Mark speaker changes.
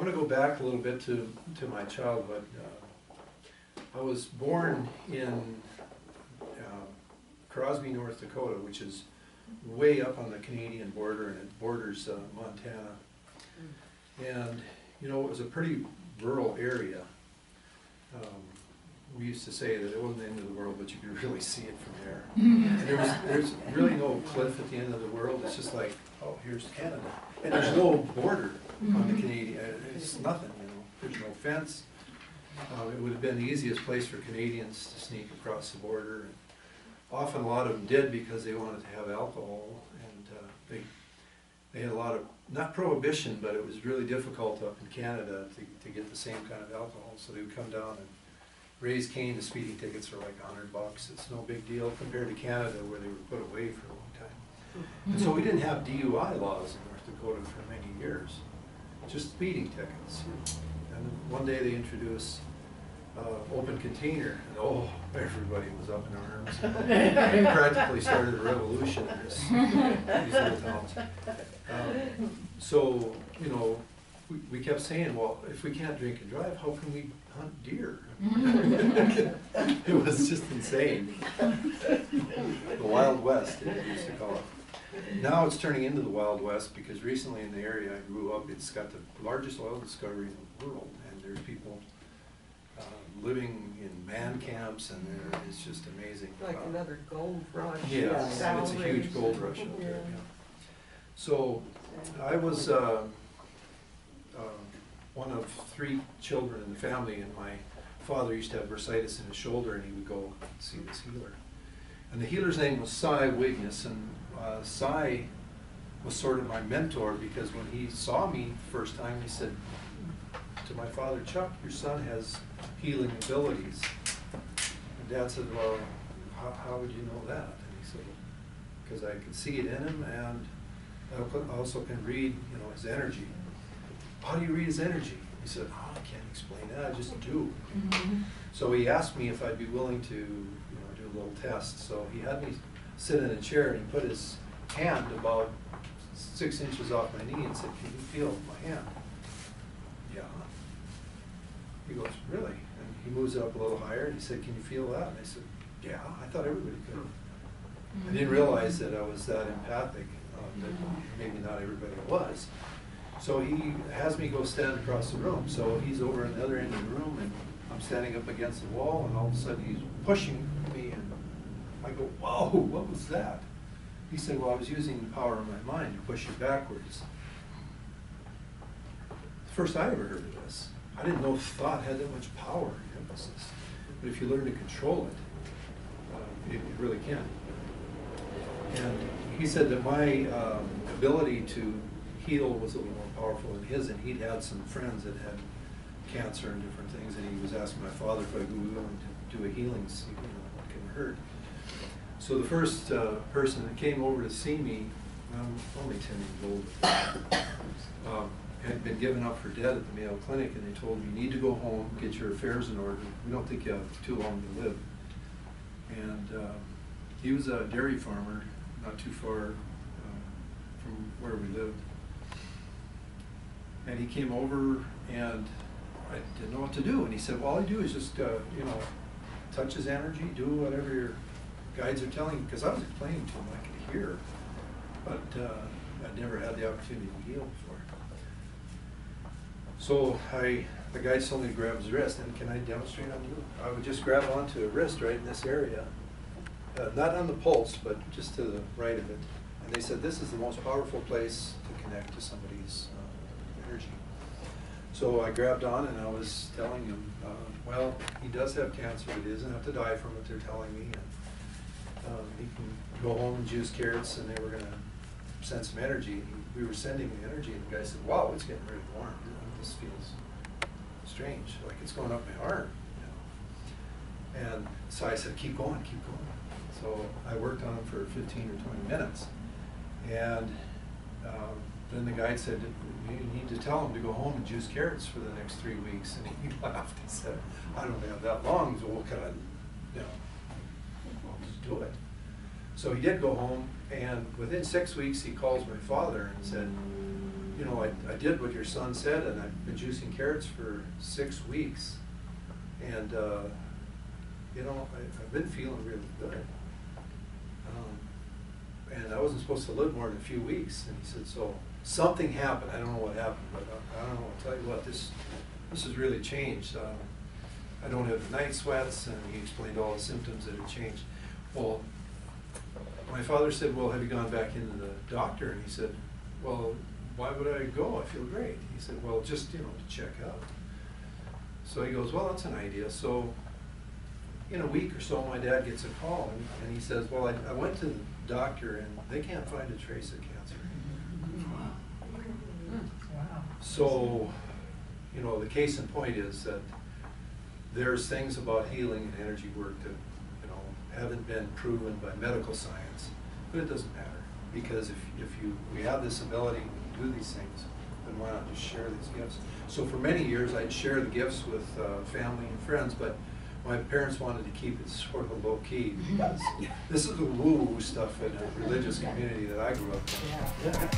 Speaker 1: going to go back a little bit to my childhood. I was born in Crosby, North Dakota, which is way up on the Canadian border, and it borders Montana. And, you know, it was a pretty rural area. We used to say that it wasn't the end of the world, but you could really see it from there. And there's really no cliff at the end of the world. It's just like, oh, here's Canada. And there's no border on the Canadian, it's nothing, you know. There's no fence. It would have been the easiest place for Canadians to sneak across the border. And often a lot of them did because they wanted to have alcohol, and they had a lot of, not prohibition, but it was really difficult up in Canada to get the same kind of alcohol. So they would come down and raise cane. The speeding tickets are like $100. It's no big deal compared to Canada, where they were put away for a long time. And so we didn't have DUI laws in North Dakota for many years, just speeding tickets. And one day they introduced open container, and oh, everybody was up in arms. It practically started a revolution in these little towns. So, you know, we kept saying, well, if we can't drink and drive, how can we hunt deer? It was just insane. The Wild West, it used to call it. Now it's turning into the Wild West, because recently in the area I grew up, it's got the largest oil discovery in the world, and there's people living in man camps, and it's just amazing.
Speaker 2: Like another gold rush.
Speaker 1: Yeah, it's a huge gold rush out there. Yeah. So I was one of 3 children in the family, and my father used to have bursitis in his shoulder, and he would go see this healer. And the healer's name was Cy Wigness, and Cy was sort of my mentor, because when he saw me the first time, he said to my father, Chuck, your son has healing abilities. And Dad said, well, how would you know that? And he said, because I can see it in him, and I also can read, you know, his energy. How do you read his energy? He said, oh, I can't explain that, I just do. So he asked me if I'd be willing to, you know, do a little test. So he had me sit in a chair, and he put his hand about 6 inches off my knee and said, can you feel my hand? Yeah. He goes, really? And he moves it up a little higher, and he said, can you feel that? And I said, yeah, I thought everybody could. I didn't realize that I was that empathic, that maybe not everybody was. So he has me go stand across the room. So he's over on the other end of the room, and I'm standing up against the wall, and all of a sudden he's pushing me, and I go, whoa, what was that? He said, well, I was using the power of my mind to push you backwards. The first I ever heard of this. I didn't know thought had that much power and emphasis. But if you learn to control it, it really can. And he said that my ability to heal was a little more powerful than his, and he'd had some friends that had cancer and different things, and he was asking my father if I'd be willing to do a healing, see, you know, what can hurt. So the first person that came over to see me, I'm only 10 years old, had been given up for dead at the Mayo Clinic, and they told me, you need to go home, get your affairs in order. We don't think you have too long to live. And he was a dairy farmer, not too far from where we lived. And he came over, and I didn't know what to do. And he said, well, all I do is just, you know, touch his energy, do whatever your guides are telling you. Because I was explaining to him, I could hear, but I'd never had the opportunity to heal before. So the guides told me to grab his wrist, and can I demonstrate on you? I would just grab onto a wrist right in this area. Not on the pulse, but just to the right of it. And they said, this is the most powerful place to connect to somebody's energy. So I grabbed on, and I was telling him, well, he does have cancer, but he doesn't have to die from it, they're telling me. And he can go home and juice carrots, and they were going to send some energy. We were sending the energy, and the guy said, wow, it's getting really warm. This feels strange, like it's going up my arm. You know? And so I said, keep going, keep going. So I worked on him for 15 or 20 minutes. And then the guide said, you need to tell him to go home and juice carrots for the next 3 weeks. And he laughed and said, I don't have that long, so what can I, you know, I'll just do it. So he did go home, and within 6 weeks he calls my father and said, you know, I did what your son said, and I've been juicing carrots for 6 weeks. And, you know, I've been feeling really good. And I wasn't supposed to live more than a few weeks. And he said, so something happened. I don't know what happened, but I don't know. I'll tell you what, this has really changed. I don't have the night sweats, and he explained all the symptoms that had changed. Well, my father said, well, have you gone back into the doctor? And he said, well, why would I go? I feel great. He said, well, just, you know, to check out. So he goes, well, that's an idea. So in a week or so, my dad gets a call, and he says, well, I went to the doctor, and they can't find a trace of cancer.
Speaker 2: Wow.
Speaker 1: So, you know, the case in point is that there's things about healing and energy work that, you know, haven't been proven by medical science, but it doesn't matter, because if we have this ability to do these things, then why not just share these gifts? So for many years, I'd share the gifts with family and friends, but my parents wanted to keep it sort of low key, because this is the woo-woo stuff in a religious community that I grew up in.
Speaker 2: Yeah.